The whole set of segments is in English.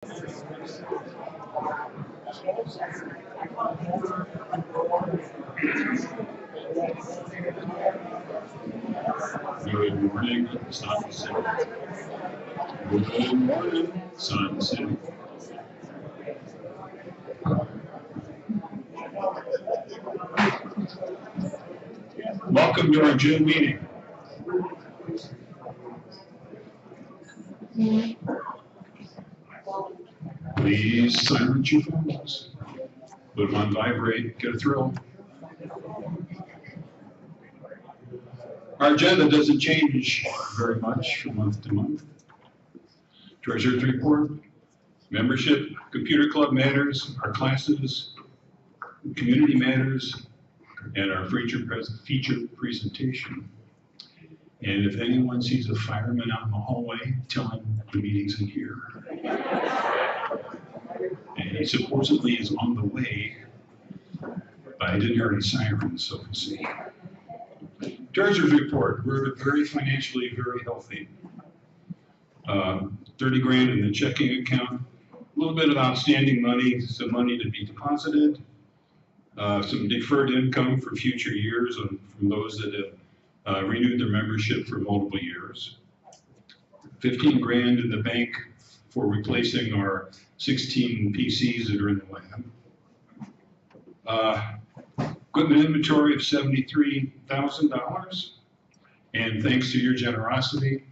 Good morning, Sun City. Good morning, Sun City. Welcome to our June meeting. Please silence your phones. Put them on vibrate, get a thrill. Our agenda doesn't change very much from month to month. Treasurer's report, membership, computer club matters, our classes, community matters, and our feature presentation. And if anyone sees a fireman out in the hallway, tell him the meeting's in here. And he supposedly is on the way, but I didn't hear any sirens, so we'll see. Treasurer's report, we're financially very healthy. 30 grand in the checking account, a little bit of outstanding money, some money to be deposited, some deferred income for future years from those that have renewed their membership for multiple years. 15 grand in the bank for replacing our 16 PCs that are in the lab. Equipment inventory of $73,000. And thanks to your generosity,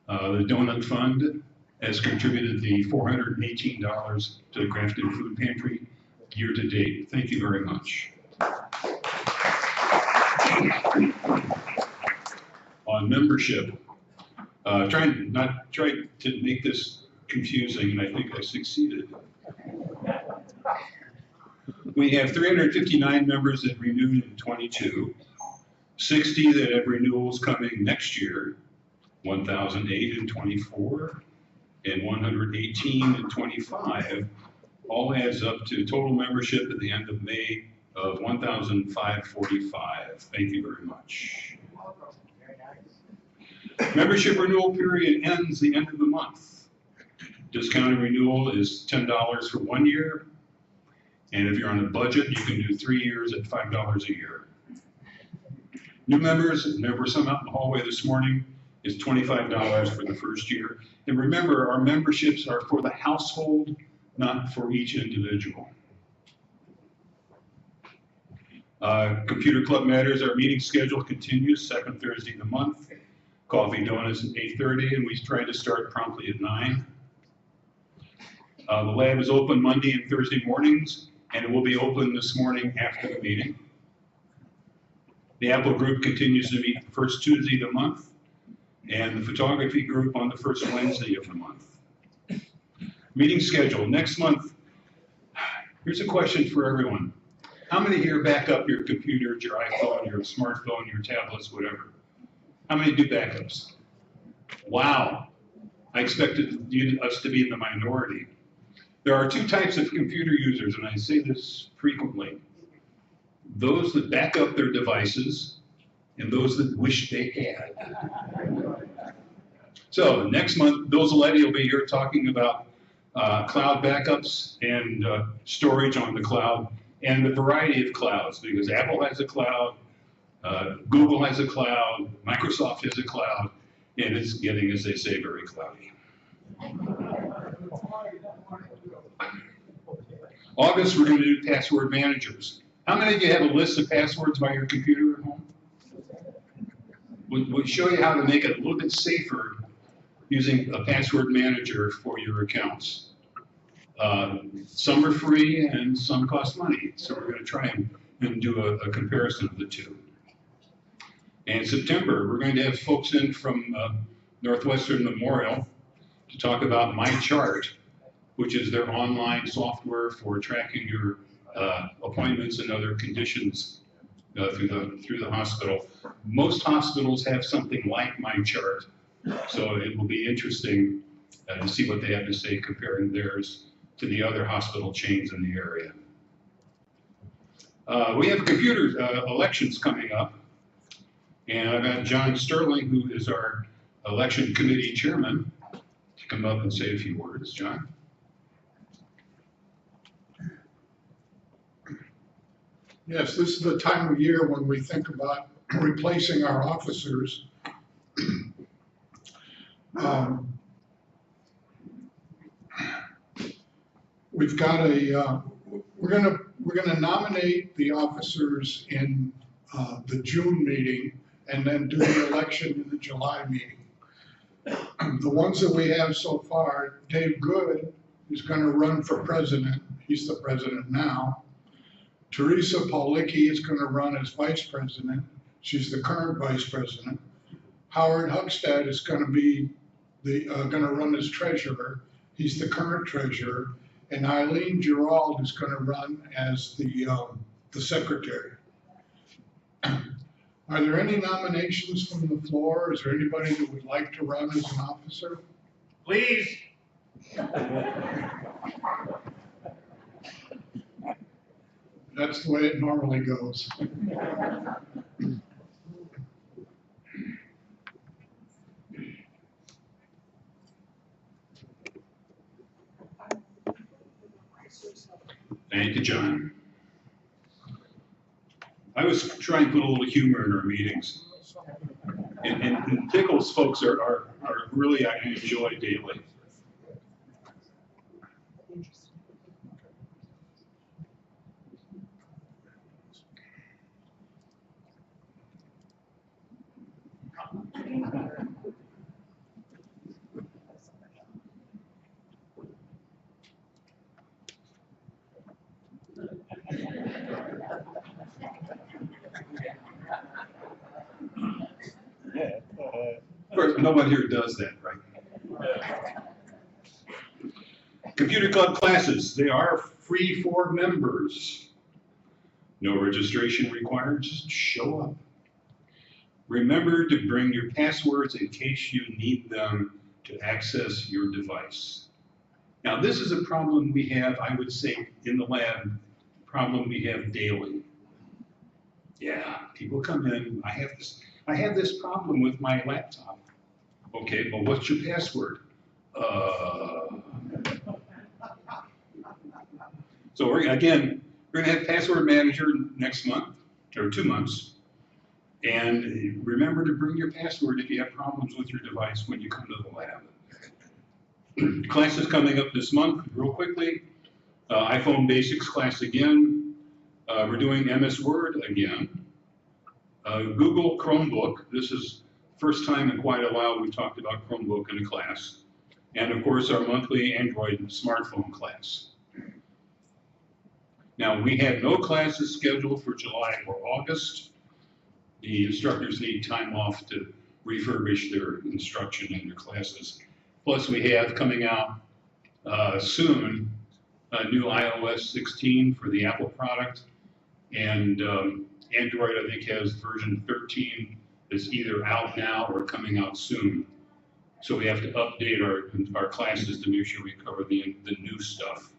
the Donut Fund has contributed the $418 to the Grafton Food Pantry year to date. Thank you very much. On membership, trying to make this confusing, and I think I succeeded. We have 359 members that renewed in 22, 60 that have renewals coming next year, 1,008 in 24, and 118 in 25. All adds up to total membership at the end of May of 1,545. Thank you very much. Membership renewal period ends the end of the month. Discounted renewal is $10 for 1 year. And if you're on a budget, you can do 3 years at $5 a year. New members, and there were some out in the hallway this morning, is $25 for the first year. And remember, our memberships are for the household, not for each individual. Computer Club Matters, our meeting schedule continues, second Thursday of the month. Coffee donuts at 8:30, and we try to start promptly at 9. The lab is open Monday and Thursday mornings, and it will be open this morning after the meeting. The Apple group continues to meet the first Tuesday of the month, and the photography group on the first Wednesday of the month. Meeting schedule next month. Here's a question for everyone. How many here back up your computers, your iPhone, your smartphone, your tablets, whatever? How many do backups? Wow, I expected us to be in the minority. There are two types of computer users, and I say this frequently. Those that back up their devices, and those that wish they had. So next month, Bill Zaletti will be here talking about cloud backups and storage on the cloud, and the variety of clouds, because Apple has a cloud, Google has a cloud, Microsoft has a cloud, and it's getting, as they say, very cloudy. August, we're going to do password managers. How many of you have a list of passwords by your computer at home? We'll show you how to make it a little bit safer using a password manager for your accounts. Some are free and some cost money, so we're going to try and do a comparison of the two. And in September, we're going to have folks in from Northwestern Memorial to talk about MyChart, which is their online software for tracking your appointments and other conditions through the hospital. Most hospitals have something like MyChart, so it will be interesting to see what they have to say comparing theirs to the other hospital chains in the area. We have computer elections coming up, and I've got John Sterling, who is our election committee chairman, to come up and say a few words. John? Yes, this is the time of year when we think about replacing our officers. We've got a, we're gonna nominate the officers in the June meeting and then do the election in the July meeting. The ones that we have so far, Dave Good is gonna run for president. He's the president now. Teresa Paulicki is gonna run as vice president. She's the current vice president. Howard Huckstad is gonna be gonna run as treasurer. He's the current treasurer. And Eileen Gerald is gonna run as the secretary. Are there any nominations from the floor? Is there anybody that would like to run as an officer? Please. That's the way it normally goes. Thank you, John. I was trying to put a little humor in our meetings. And Pickles folks are really, I enjoy daily. Of course, no one here does that, right? Computer club classes, they are free for members. No registration required, just show up. Remember to bring your passwords in case you need them to access your device. Now, this is a problem we have, I would say, in the lab, problem we have daily. Yeah, people come in, I have this problem with my laptop. Okay, well, what's your password? So we're gonna have password manager next month, or 2 months. And remember to bring your password if you have problems with your device when you come to the lab. Class is coming up this month, real quickly. iPhone Basics class again. We're doing MS Word again. Google Chromebook, this is first time in quite a while we talked about Chromebook in a class. And of course, our monthly Android smartphone class. Now, we have no classes scheduled for July or August. The instructors need time off to refurbish their instruction and their classes. Plus, we have coming out soon a new iOS 16 for the Apple product. And Android, I think, has version 13 that's either out now or coming out soon. So we have to update our classes to make sure we cover the new stuff.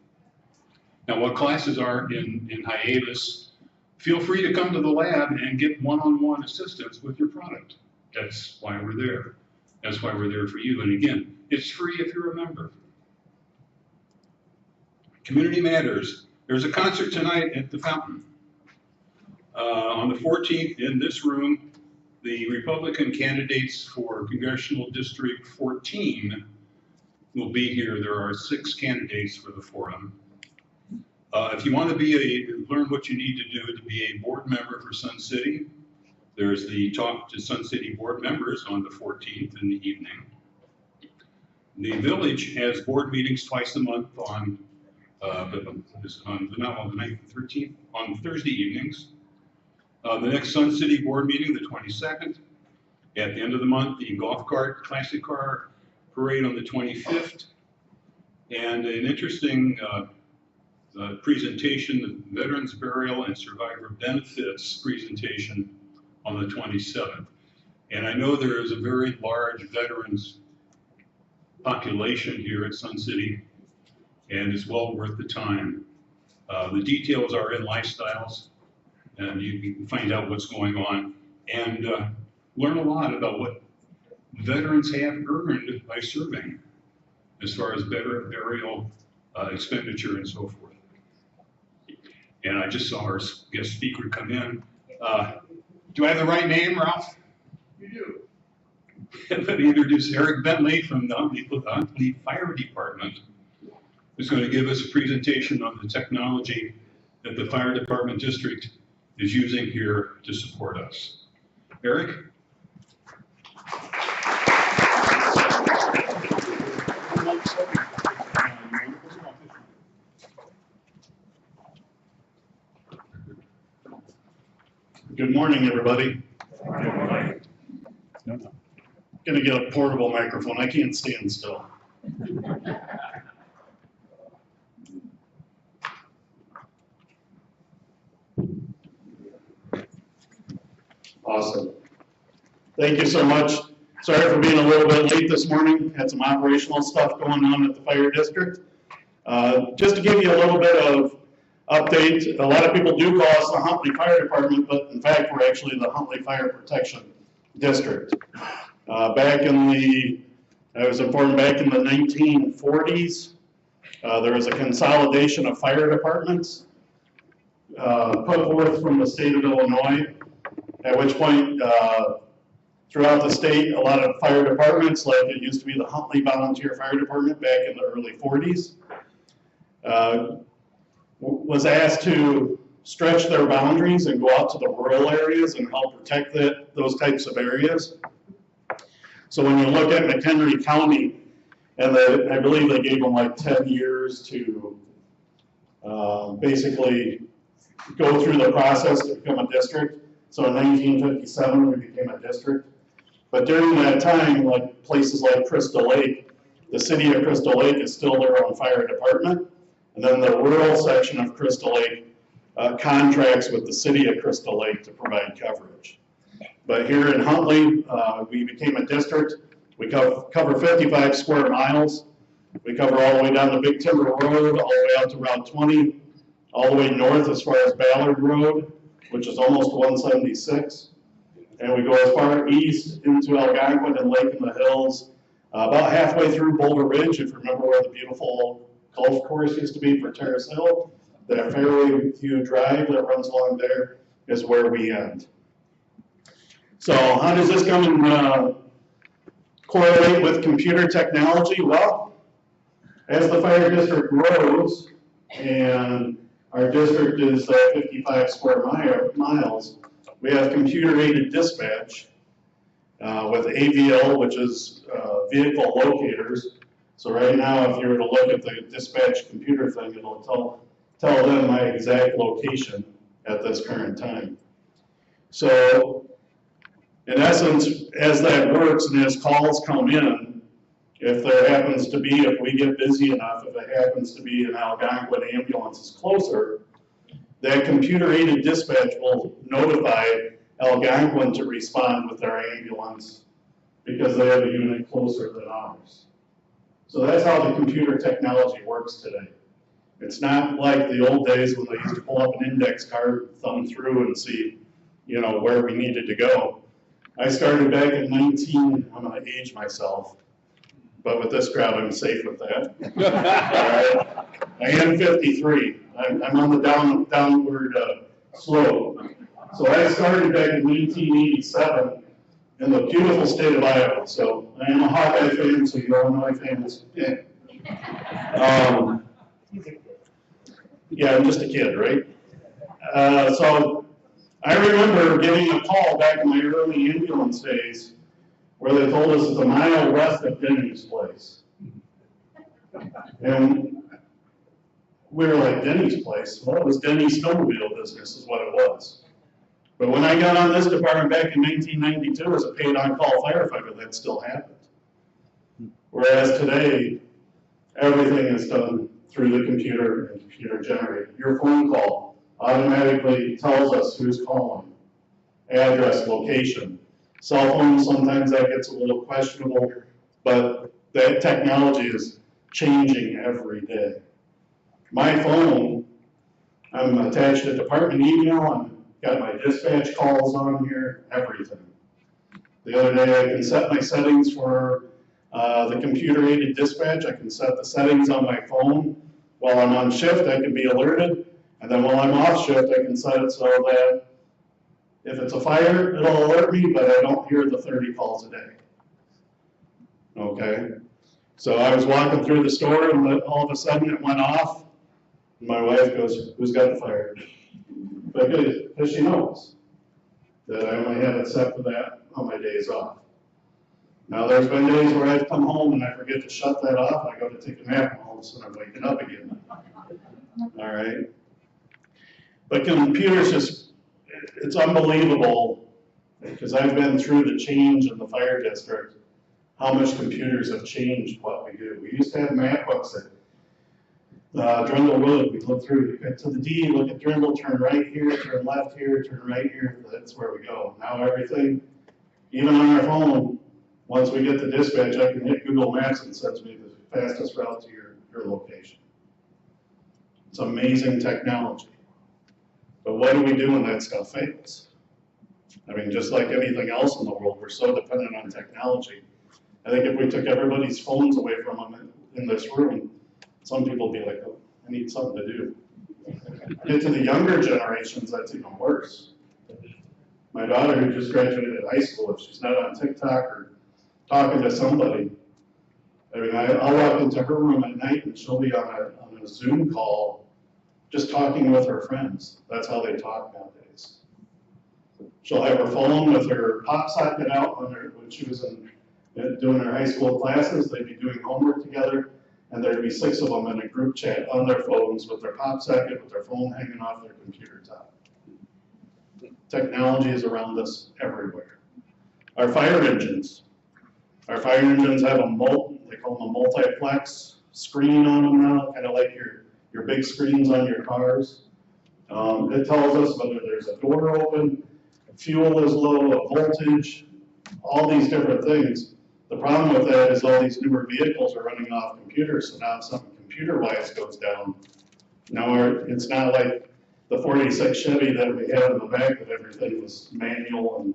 Now, while classes are in hiatus, feel free to come to the lab and get one-on-one assistance with your product. That's why we're there. That's why we're there for you. And again, it's free if you're a member. Community Matters. There's a concert tonight at the Fountain. On the 14th in this room, the Republican candidates for Congressional District 14 will be here. There are 6 candidates for the forum. If you want to learn what you need to do to be a board member for Sun City, there's the Talk to Sun City board members on the 14th in the evening. The village has board meetings twice a month on not on the 9th and 13th, on Thursday evenings. The next Sun City board meeting, the 22nd. At the end of the month, the golf cart, classic car parade on the 25th. And an interesting presentation, the Veterans Burial and Survivor Benefits presentation on the 27th. And I know there is a very large veterans population here at Sun City, and it's well worth the time. The details are in Lifestyles, and you can find out what's going on and learn a lot about what veterans have earned by serving as far as burial expenditure and so forth. And I just saw our guest speaker come in. Do I have the right name, Ralph? You do. Let me introduce Eric Bentley from the Huntley Fire Department, who's going to give us a presentation on the technology that the fire department district is using here to support us. Eric? Good morning, everybody. I'm gonna get a portable microphone. I can't stand still. Awesome. Thank you so much. Sorry for being a little bit late this morning. Had some operational stuff going on at the fire district. Just to give you a little bit of update, a lot of people do call us the Huntley Fire Department, but in fact, we're actually the Huntley Fire Protection District. I was informed back in the 1940s, there was a consolidation of fire departments put forth from the state of Illinois, at which point, throughout the state, a lot of fire departments, like it used to be the Huntley Volunteer Fire Department back in the early 40s, was asked to stretch their boundaries and go out to the rural areas and help protect those types of areas. So when you look at McHenry County, and I believe they gave them like 10 years to basically go through the process to become a district. So in 1957, we became a district. But during that time, like places like Crystal Lake, the city of Crystal Lake is still their own fire department. And then the rural section of Crystal Lake contracts with the city of Crystal Lake to provide coverage. But here in Huntley, we became a district. We cover 55 square miles. We cover all the way down to Big Timber Road, all the way out to Route 20, all the way north as far as Ballard Road, which is almost 176. And we go as far east into Algonquin and Lake in the Hills, about halfway through Boulder Ridge, if you remember where the beautiful golf course used to be for Terrace Hill. That Fairway View Drive that runs along there is where we end. So how does this come and correlate with computer technology? Well, as the fire district grows, and our district is 55 square miles, we have computer-aided dispatch with AVL, which is vehicle locators. So right now, if you were to look at the dispatch computer thing, it'll tell them my exact location at this current time. So in essence, as that works and as calls come in, if we get busy enough, if it happens to be an Algonquin ambulance is closer, that computer-aided dispatch will notify Algonquin to respond with their ambulance because they have a unit closer than ours. So that's how the computer technology works today. It's not like the old days when they used to pull up an index card, thumb through and see, where we needed to go. I started back in I'm gonna age myself, but with this crowd, I'm safe with that. I am 53. I'm on the downward slope. So I started back in 1987 in the beautiful state of Iowa. So I am a Hawkeye fan, so you Illinois fans. Yeah, I'm just a kid, right? So I remember getting a call back in my early ambulance days where they told us it's a mile west of Denny's place. And we were like, Denny's place? Well, it was Denny's snowmobile business is what it was. But when I got on this department back in 1992 as a paid on-call firefighter, that still happened. Whereas today, everything is done through the computer and computer generated. Your phone call automatically tells us who's calling, address, location. Cell phones, sometimes that gets a little questionable, but that technology is changing every day. My phone, I'm attached to department email, I've got my dispatch calls on here, everything. The other day I can set my settings for the computer-aided dispatch. I can set the settings on my phone. While I'm on shift, I can be alerted. And then while I'm off shift, I can set it so that if it's a fire, it'll alert me, but I don't hear the 30 calls a day. Okay? So I was walking through the store and all of a sudden it went off. And my wife goes, "Who's got the fire?" Because she knows that I only have it set for that on my days off. Now there's been days where I've come home and I forget to shut that off. I go to take a nap and all of a sudden I'm waking up again. All right? But computers just, it's unbelievable, because I've been through the change in the fire district, how much computers have changed what we do. We used to have map books that Drindle Road, we look through, get to the D, look at Drindle, turn right here, turn left here, turn right here, that's where we go. Now everything, even on our phone, once we get the dispatch, I can hit Google Maps and it sends me the fastest route to your location. It's amazing technology. But what do we do when that stuff fails? I mean, just like anything else in the world, we're so dependent on technology. I think if we took everybody's phones away from them in this room, some people would be like, "Oh, I need something to do." Get to the younger generations, that's even worse. My daughter, who just graduated high school, if she's not on TikTok or talking to somebody, I mean, I'll walk into her room at night and she'll be on a Zoom call just talking with her friends. That's how they talk nowadays. She'll have her phone with her pop socket out when she was doing her high school classes. They'd be doing homework together, and there'd be 6 of them in a group chat on their phones with their pop socket, with their phone hanging off their computer top. Technology is around us everywhere. Our fire engines. Our fire engines have they call them a multiplex screen on them now, kind of like your big screens on your cars. It tells us whether there's a door open, fuel is low, a voltage, all these different things. The problem with that is all these newer vehicles are running off computers, so now if something computer-wise goes down, now it's not like the 46 Chevy that we had in the back that everything was manual and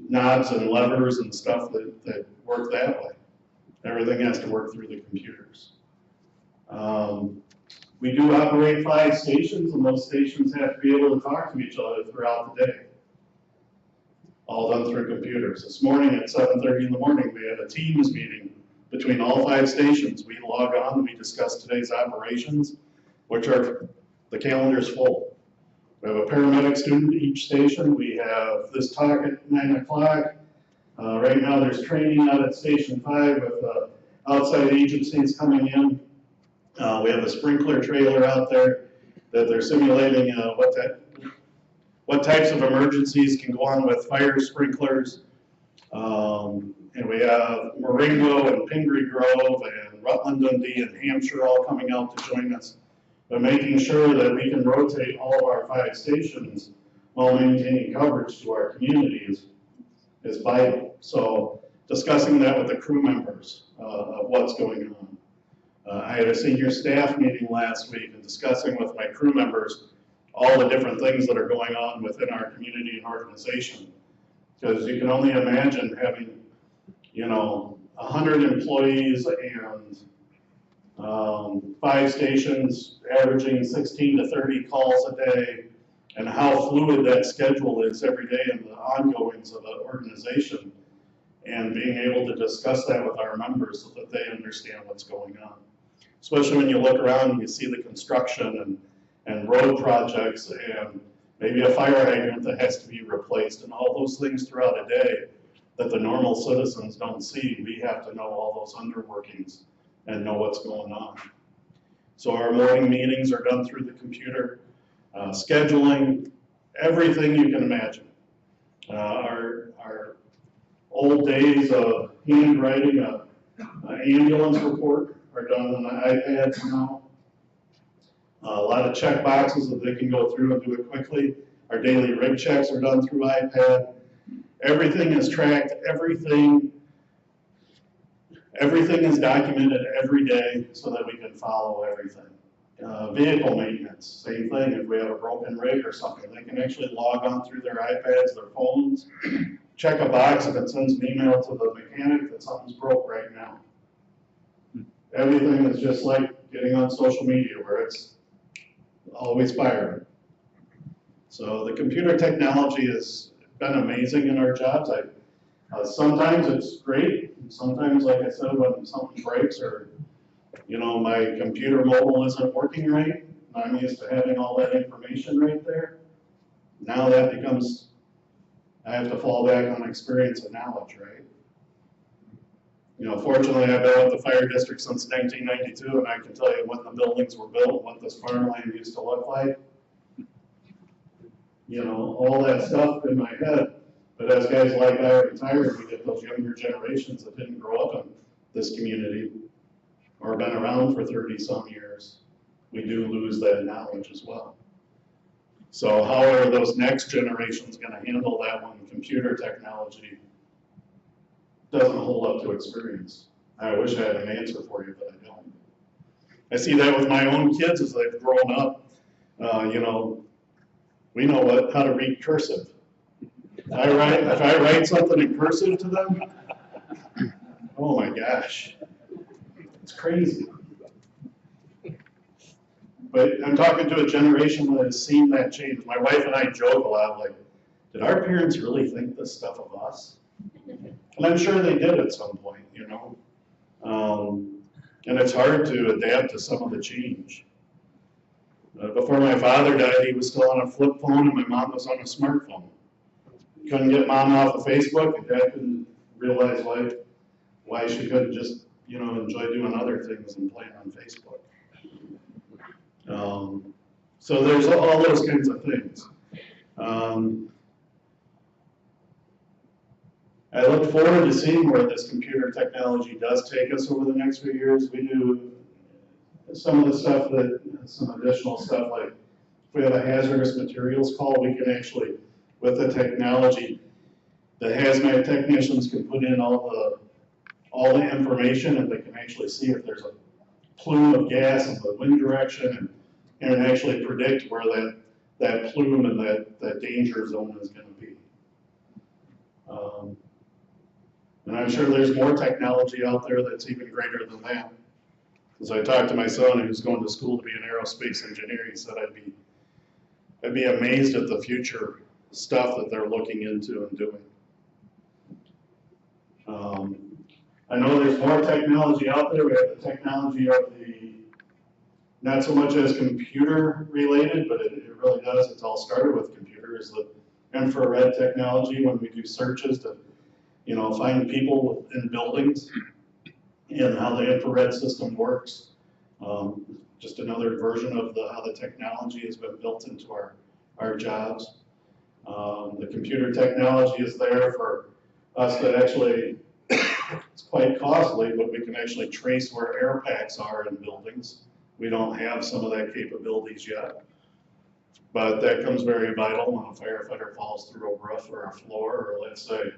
knobs and levers and stuff that work that way. Everything has to work through the computers. We do operate 5 stations, and those stations have to be able to talk to each other throughout the day. All done through computers. This morning at 7:30 in the morning, we had a Teams meeting between all 5 stations. We log on and we discuss today's operations, which are, the calendar's full. We have a paramedic student at each station. We have this talk at 9 o'clock. Right now there's training out at Station 5 with outside agencies coming in. We have a sprinkler trailer out there that they're simulating what types of emergencies can go on with fire sprinklers. And we have Marengo and Pingree Grove and Rutland, Dundee and Hampshire all coming out to join us. But making sure that we can rotate all of our 5 stations while maintaining coverage to our community is vital. So discussing that with the crew members of what's going on. I had a senior staff meeting last week and discussing with my crew members all the different things that are going on within our community and organization. Because you can only imagine having, 100 employees and 5 stations averaging 16 to 30 calls a day, and how fluid that schedule is every day in the ongoings of the organization, and being able to discuss that with our members so that they understand what's going on. Especially when you look around and you see the construction and road projects and maybe a fire hydrant that has to be replaced and all those things throughout a day that the normal citizens don't see. We have to know all those underworkings and know what's going on. So our morning meetings are done through the computer, scheduling, everything you can imagine. Our old days of handwriting an ambulance report are done on the iPads now. A lot of check boxes that they can go through and do it quickly. Our daily rig checks are done through iPad. Everything is tracked, everything is documented every day so that we can follow everything. Vehicle maintenance, same thing. If we have a broken rig or something, they can actually log on through their iPads, their phones, check a box, and it sends an email to the mechanic that something's broke right now. Everything is just like getting on social media where it's always firing. So the computer technology has been amazing in our jobs. Sometimes it's great, and sometimes, like I said, when something breaks or, you know, my computer mobile isn't working right, I'm used to having all that information right there. Now that becomes, I have to fall back on experience and knowledge, right? You know, fortunately, I've been with the fire district since 1992, and I can tell you when the buildings were built, what this farmland used to look like. You know, all that stuff in my head. But as guys like I are retired, we get those younger generations that didn't grow up in this community or been around for 30-some years. We do lose that knowledge as well. So how are those next generations going to handle that when computer technology doesn't hold up to experience? I wish I had an answer for you, but I don't. I see that with my own kids as they've grown up. You know, we know how to read cursive. If I write something in cursive to them, oh my gosh, it's crazy. But I'm talking to a generation that has seen that change. My wife and I joke a lot, like, did our parents really think this stuff of us? And I'm sure they did at some point, you know. And it's hard to adapt to some of the change. Before my father died, he was still on a flip phone and my mom was on a smartphone. Couldn't get mom off of Facebook, and dad couldn't realize why she couldn't just, you know, enjoy doing other things and playing on Facebook. So there's all those kinds of things. I look forward to seeing where this computer technology does take us over the next few years. We do some of the stuff some additional stuff, like if we have a hazardous materials call, we can actually, with the technology, the hazmat technicians can put in all the information, and they can actually see if there's a plume of gas in the wind direction, and actually predict where that plume and that danger zone is going to be. And I'm sure there's more technology out there that's even greater than that. As I talked to my son, who's going to school to be an aerospace engineer, he said I'd be amazed at the future stuff that they're looking into and doing. I know there's more technology out there. We have the technology of not so much as computer related, but it really does. It's all started with computers. The infrared technology, when we do searches to, you know, find people in buildings and how the infrared system works. Just another version of how the technology has been built into our jobs. The computer technology is there for us to actually, it's quite costly, but we can actually trace where air packs are in buildings. We don't have some of that capabilities yet, but that comes very vital when a firefighter falls through a roof or a floor, or let's say,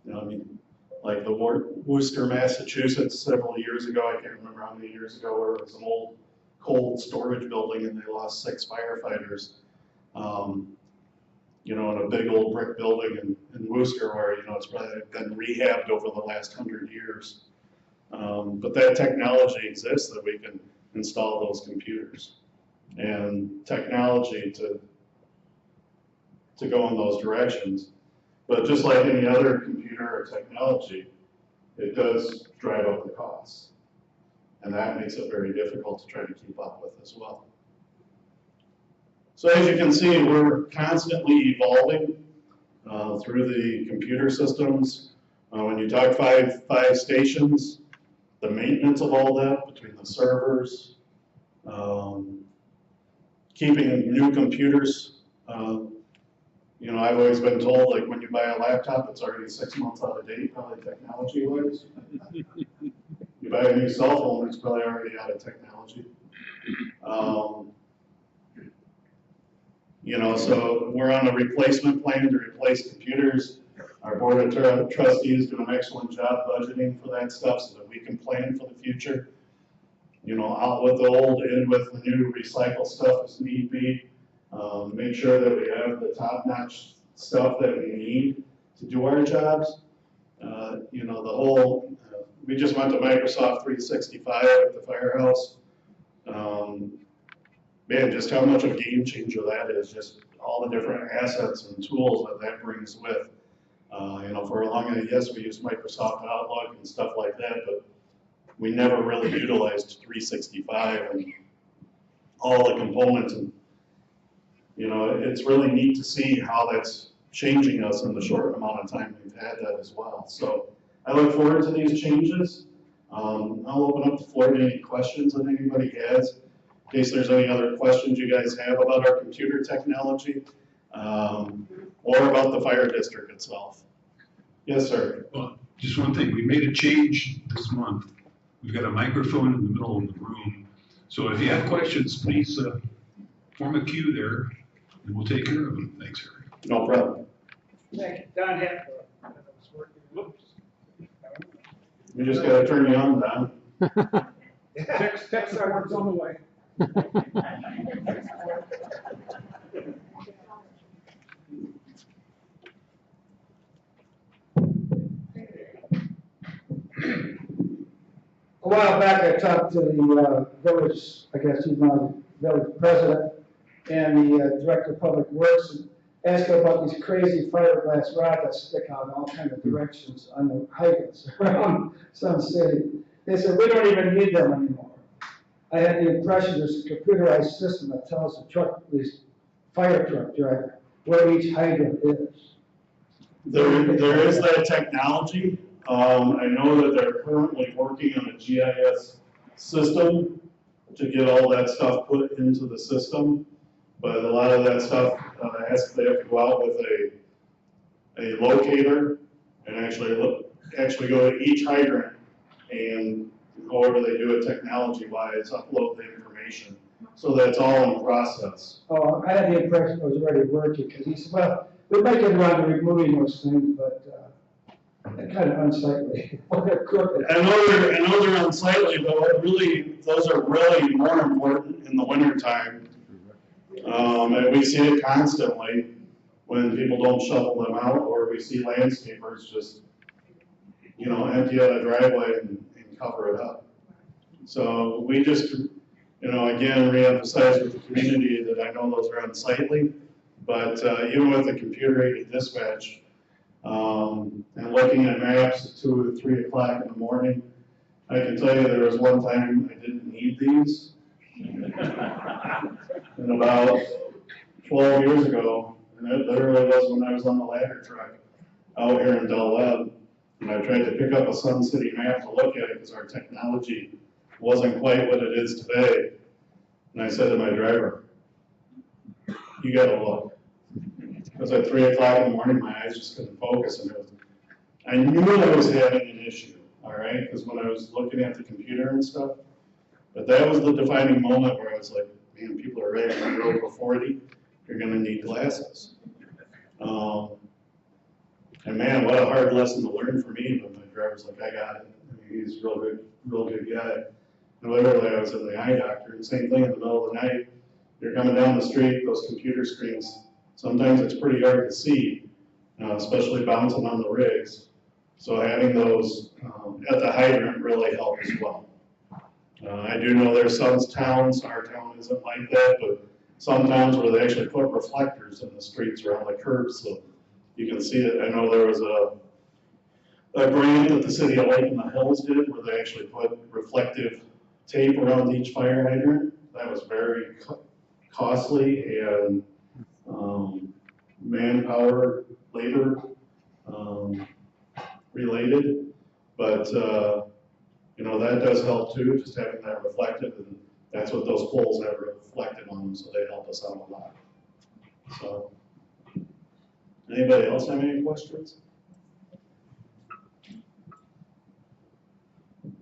you know, I mean, like the Worcester, Massachusetts, several years ago, I can't remember how many years ago, where it was an old cold storage building and they lost 6 firefighters. You know, in a big old brick building in Worcester, where, you know, it's probably been rehabbed over the last 100 years. But that technology exists that we can install those computers and technology to go in those directions. But just like any other computer or technology, it does drive up the costs. And that makes it very difficult to try to keep up with as well. So as you can see, we're constantly evolving through the computer systems. When you talk five stations, the maintenance of all that between the servers, keeping new computers. You know, I've always been told, like, when you buy a laptop, it's already 6 months out of date, probably technology-wise. You buy a new cell phone, it's probably already out of technology. You know, so we're on a replacement plan to replace computers. Our board of trustees do an excellent job budgeting for that stuff so that we can plan for the future. You know, out with the old, in with the new, recycle stuff as need be. Make sure that we have the top-notch stuff that we need to do our jobs. You know, the whole, we just went to Microsoft 365 at the firehouse. man, just how much of a game changer that is, just all the different assets and tools that that brings with. You know, for a long time, yes, we used Microsoft Outlook and stuff like that, but we never really utilized 365 and all the components. And, you know, it's really neat to see how that's changing us in the short amount of time we've had that as well. So I look forward to these changes. I'll open up the floor to any questions that anybody has, in case there's any other questions you guys have about our computer technology, or about the fire district itself. Yes, sir. Well, just one thing, we made a change this month. We've got a microphone in the middle of the room. So if you have questions, please form a queue there, and we'll take care of them. Thanks, Eric. No problem. Thank you. Don Hackler. Whoops. We just gotta turn you on, Don. Text sergeant's on the way. A while back, I talked to the village, I guess he's now the village president, and the director of public works, and asked him about these crazy fiberglass rods that stick out in all kinds of directions on the hydrants around Sun City. They said, we don't even need them anymore. I had the impression there's a computerized system that tells the truck, this fire truck driver, where each hydrant is. There is that technology. I know that they're currently working on a GIS system to get all that stuff put into the system. But a lot of that stuff, they have to go out with a locator and actually go to each hydrant, and however they do it technology-wise, upload the information. So that's all in process. Oh, I had the impression it was already working, because he said, well, we're making around to removing those things, but they're kind of unsightly. They're crooked. I know they're unsightly, but really, those are really more important in the wintertime. And we see it constantly when people don't shovel them out, or we see landscapers just, you know, empty out a driveway and cover it up. So we just, you know, again, reemphasize with the community that I know those are unsightly, but even with the computer-aided dispatch, and looking at maps at 2 or 3 o'clock in the morning, I can tell you there was one time I didn't need these. And about 12 years ago, and it literally was when I was on the ladder truck out here in Del Webb, and I tried to pick up a Sun City map to look at it because our technology wasn't quite what it is today. And I said to my driver, you gotta look. Because at 3 o'clock in the morning, my eyes just couldn't focus, and I knew I was having an issue, all right? Because when I was looking at the computer and stuff, but that was the defining moment where I was like, man, people are ready. When you're over 40, you're gonna need glasses. And man, what a hard lesson to learn for me, but my driver's like, I got it. I mean, he's a real good guy. And literally, I was in the eye doctor, and same thing in the middle of the night. You're coming down the street, those computer screens, sometimes it's pretty hard to see, especially bouncing on the rigs. So having those at the hydrant really helped as well. I do know there's some towns, our town isn't like that, but some towns where they actually put reflectors in the streets around the curbs, so you can see it. I know there was a grant that the city of Lake in the Hills did where they actually put reflective tape around each fire hydrant. That was very costly and manpower, labor related, but you know, that does help too, just having that reflective, and that's what those poles have reflected on them, so they help us out a lot. So, anybody else have any questions?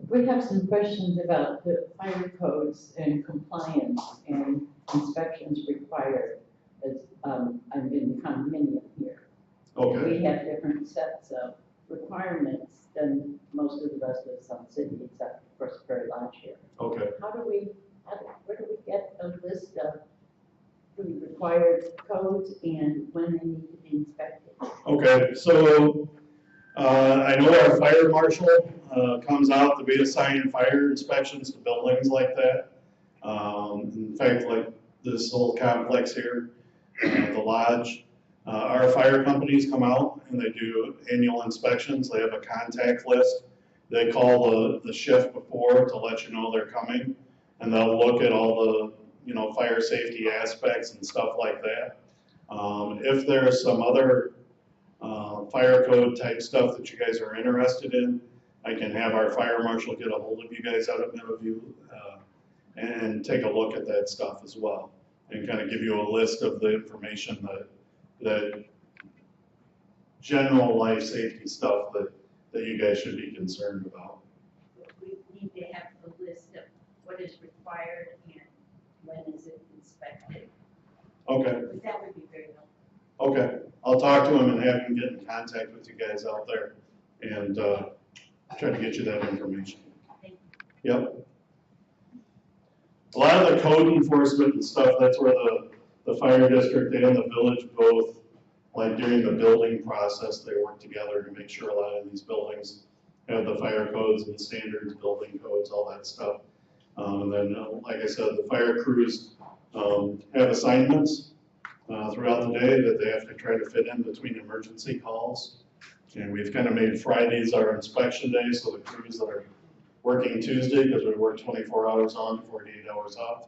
We have some questions about the fire codes and compliance and inspections required as, I'm in the condominium here. Okay. We have different sets of requirements than most of the rest of Sun City, except for course very large here. Okay. Where do we get a list of the required codes and when they need to be inspected? Okay, so I know our fire marshal comes out to be assigning fire inspections to buildings like that. In fact, like this whole complex here, the lodge. Our fire companies come out and they do annual inspections. They have a contact list. They call the shift before to let you know they're coming, and they'll look at all the, you know, fire safety aspects and stuff like that. If there's some other fire code type stuff that you guys are interested in, I can have our fire marshal get a hold of you guys out at Middleview and take a look at that stuff as well, and kind of give you a list of the information that general life safety stuff that you guys should be concerned about. We need to have a list of what is required and when is it inspected. Okay, But that would be very helpful. okay. I'll talk to him and have him get in contact with you guys out there and try to get you that information. Thank you. Yep. A lot of the code enforcement and stuff, that's where the fire district and the village both, like during the building process, they work together to make sure a lot of these buildings have the fire codes and standards, building codes, all that stuff. And then, like I said, the fire crews have assignments throughout the day that they have to try to fit in between emergency calls. And we've kind of made Fridays our inspection day, so the crews that are working Tuesday, because we work 24 hours on, 48 hours off.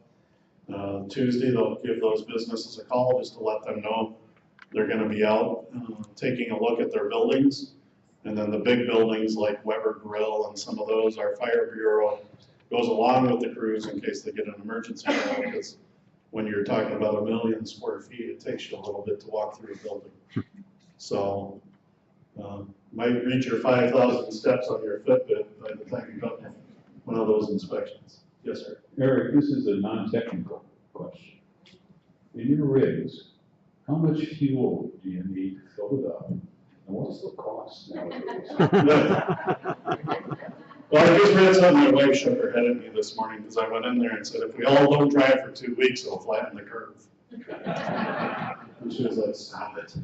Tuesday, they'll give those businesses a call just to let them know they're gonna be out taking a look at their buildings. And then the big buildings like Weber Grill and some of those, our fire bureau goes along with the crews in case they get an emergency call, because when you're talking about 1 million square feet, it takes you a little bit to walk through a building. So, might reach your 5,000 steps on your Fitbit by the time you go to one of those inspections. Yes, sir. Eric, this is a non-technical question. In your rigs, how much fuel do you need to fill it up? And what's the cost nowadays? Well, I just read something, my wife shook her head at me this morning because I went in there and said, if we all don't drive for 2 weeks, it'll flatten the curve. And she was like, stop it.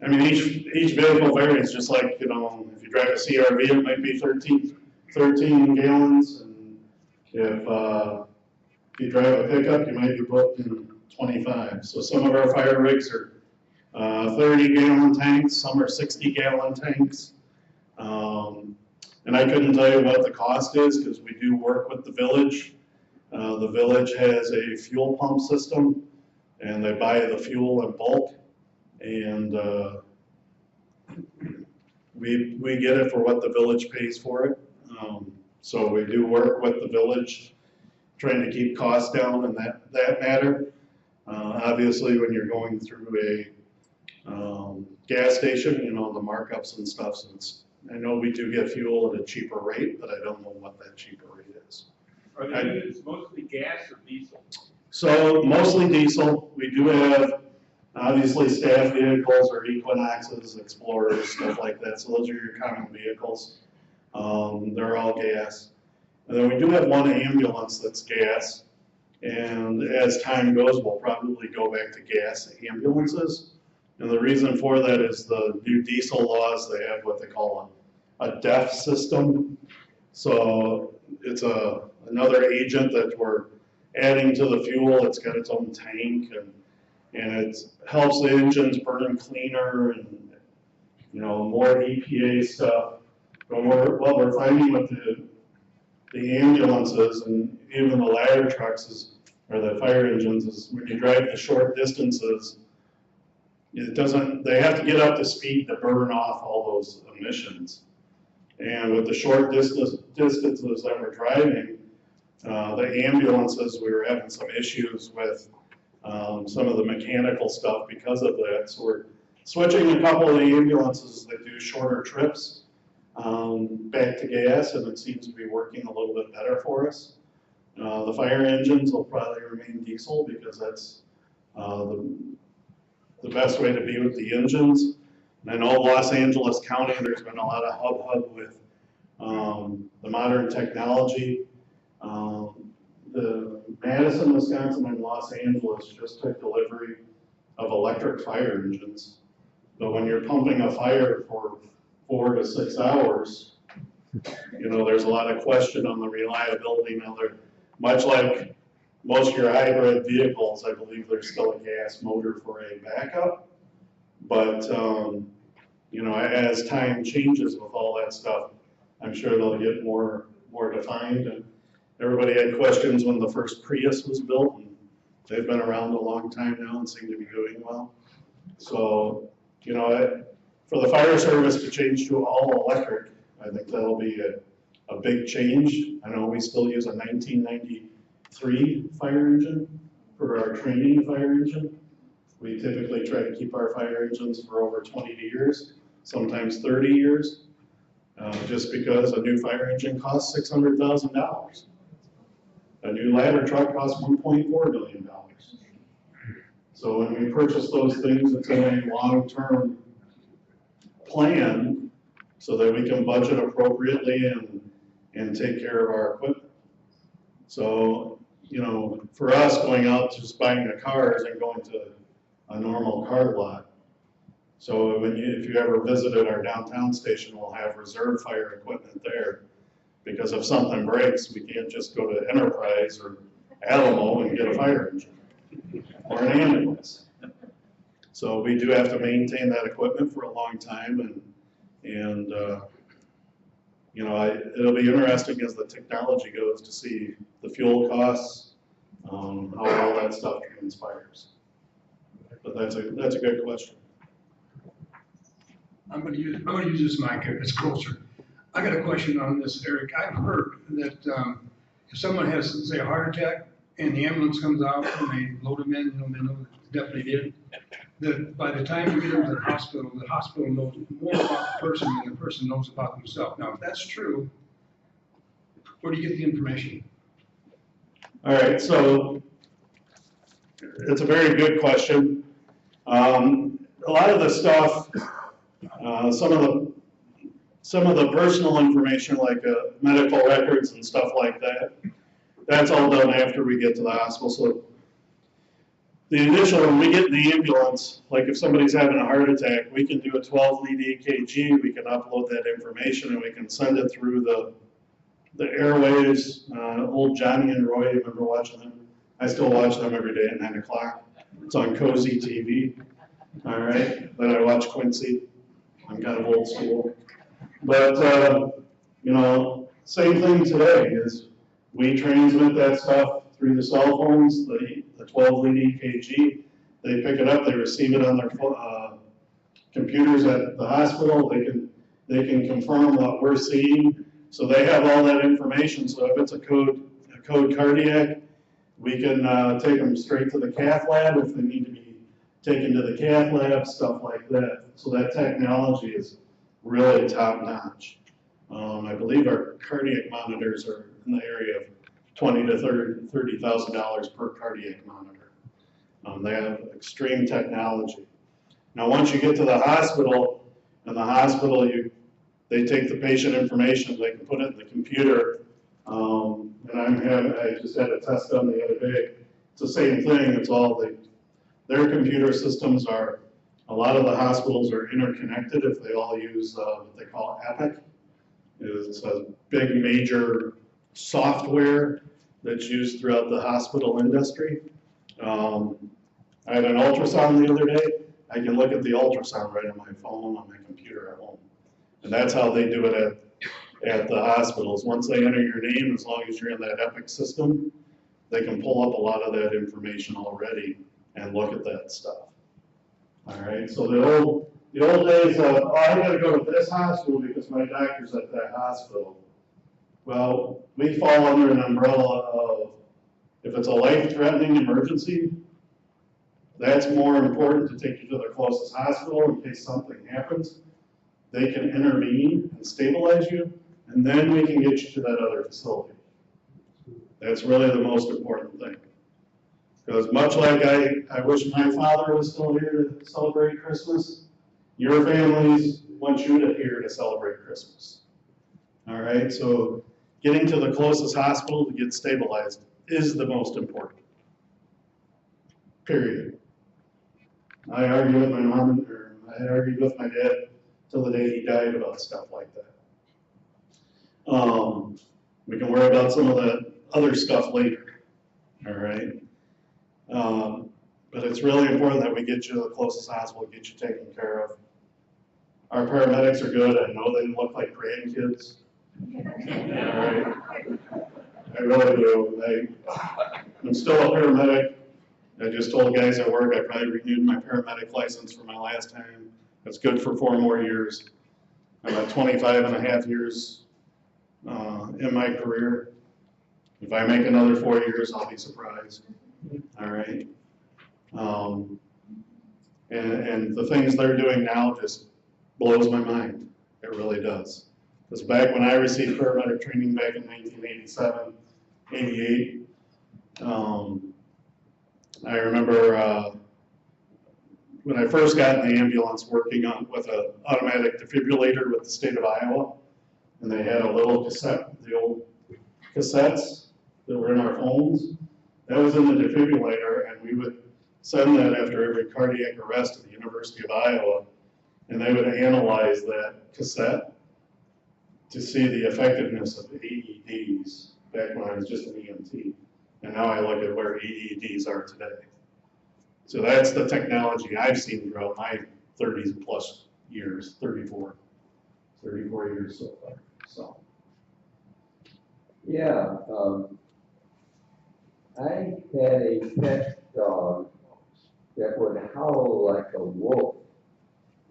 I mean, each vehicle varies, just like, you know, if you drive a CRV, it might be 13 gallons. And if you drive a pickup, you might be booking 25. So some of our fire rigs are 30-gallon tanks, some are 60-gallon tanks. And I couldn't tell you what the cost is because we do work with the village. The village has a fuel pump system and they buy the fuel in bulk. And we get it for what the village pays for it. So we do work with the village, trying to keep costs down in that matter. Obviously, when you're going through a gas station, you know, the markups and stuff, so I know we do get fuel at a cheaper rate, but I don't know what that cheaper rate is. Are the units mostly gas or diesel? So mostly diesel. We do have obviously staff vehicles or Equinoxes, Explorers, stuff like that. So those are your common vehicles. They're all gas. And then we do have one ambulance that's gas. And as time goes, we'll probably go back to gas ambulances. And the reason for that is the new diesel laws, they have what they call a DEF system. So it's another agent that we're adding to the fuel. It's got its own tank and it helps the engines burn cleaner and, you know, more EPA stuff. But what we're finding with the ambulances and even the ladder trucks or the fire engines is when you drive the short distances, they have to get up to speed to burn off all those emissions. And with the short distances that we're driving, the ambulances, we were having some issues with some of the mechanical stuff because of that. So we're switching a couple of the ambulances that do shorter trips back to gas, and it seems to be working a little bit better for us. The fire engines will probably remain diesel because that's the best way to be with the engines. And I know Los Angeles County, there's been a lot of hub with the modern technology. The Madison, Wisconsin and Los Angeles just took delivery of electric fire engines. But when you're pumping a fire for 4 to 6 hours, you know, there's a lot of question on the reliability. Now they're much like most of your hybrid vehicles, I believe there's still a gas motor for a backup. But, you know, as time changes with all that stuff, I'm sure they'll get more defined. And everybody had questions when the first Prius was built, and they've been around a long time now and seem to be doing well. So, you know, for the fire service to change to all electric, I think that'll be a big change. I know we still use a 1993 fire engine for our training fire engine. We typically try to keep our fire engines for over 20 years, sometimes 30 years, just because a new fire engine costs $600,000. A new ladder truck costs $1.4 million. So when we purchase those things, it's in a long-term plan so that we can budget appropriately and take care of our equipment. So, you know, for us, going out just buying a car isn't going to a normal car lot. So if you ever visited our downtown station, we'll have reserve fire equipment there, because if something breaks, we can't just go to Enterprise or Alamo and get a fire engine or an ambulance. So we do have to maintain that equipment for a long time, and you know, it'll be interesting as the technology goes to see the fuel costs, how all that stuff transpires. But that's a good question. I'm gonna use this mic, it's closer. I got a question on this, Eric. I've heard that if someone has, say, a heart attack and the ambulance comes out and they load them in, you know, they know definitely did, that by the time you get them to the hospital knows more about the person than the person knows about themselves. Now, if that's true, where do you get the information? All right, so it's a very good question. A lot of the stuff, some of the personal information, like medical records and stuff like that, that's all done after we get to the hospital. So the initial, when we get in the ambulance, like if somebody's having a heart attack, we can do a 12-lead EKG, we can upload that information, and we can send it through the airwaves. Old Johnny and Roy, remember watching them? I still watch them every day at 9 o'clock. It's on Cozy TV. All right, then I watch Quincy. I'm kind of old school. But, you know, same thing today is we transmit that stuff through the cell phones, the 12-lead EKG. They pick it up, they receive it on their computers at the hospital. They can confirm what we're seeing. So they have all that information. So if it's a code cardiac, we can take them straight to the cath lab if they need to be taken to the cath lab, stuff like that. So that technology is really top notch. I believe our cardiac monitors are in the area of $20,000 to $30,000 per cardiac monitor. They have extreme technology. Now, once you get to the hospital, in the hospital, they take the patient information, they can put it in the computer. And I just had a test done the other day. It's the same thing. It's all their computer systems are. A lot of the hospitals are interconnected if they all use what they call Epic. It's a big major software that's used throughout the hospital industry. I had an ultrasound the other day. I can look at the ultrasound right on my phone, on my computer at home. And that's how they do it at the hospitals. Once they enter your name, as long as you're in that Epic system, they can pull up a lot of that information already and look at that stuff. All right, so the old days of, oh, I gotta go to this hospital because my doctor's at that hospital. Well, we fall under an umbrella of, if it's a life-threatening emergency, that's more important to take you to the closest hospital in case something happens. They can intervene and stabilize you, and then we can get you to that other facility. That's really the most important thing. Because much like I wish my father was still here to celebrate Christmas, your families want you to here to celebrate Christmas. All right, so getting to the closest hospital to get stabilized is the most important. Period. I argued with my mom, or I argued with my dad till the day he died about stuff like that. We can worry about some of the other stuff later. all right? But it's really important that we get you to the closest hospital, get you taken care of. Our paramedics are good. I know they look like grandkids. All right. I really do. I'm still a paramedic. I just told the guys at work I probably renewed my paramedic license for my last time. That's good for 4 more years. I'm at 25 and a half years in my career. If I make another 4 years, I'll be surprised. All right. And the things they're doing now just blows my mind. It really does. Because back when I received paramedic training back in 1987, 88, I remember when I first got in the ambulance working with an automatic defibrillator with the state of Iowa, and they had a little cassette, the old cassettes that were in our phones. That was in the defibrillator, and we would send that after every cardiac arrest at the University of Iowa, and they would analyze that cassette to see the effectiveness of AEDs back when I was just an EMT. And now I look at where AEDs are today. So that's the technology I've seen throughout my 30 plus years, 34 years so far. So. Yeah, I had a pet dog that would howl like a wolf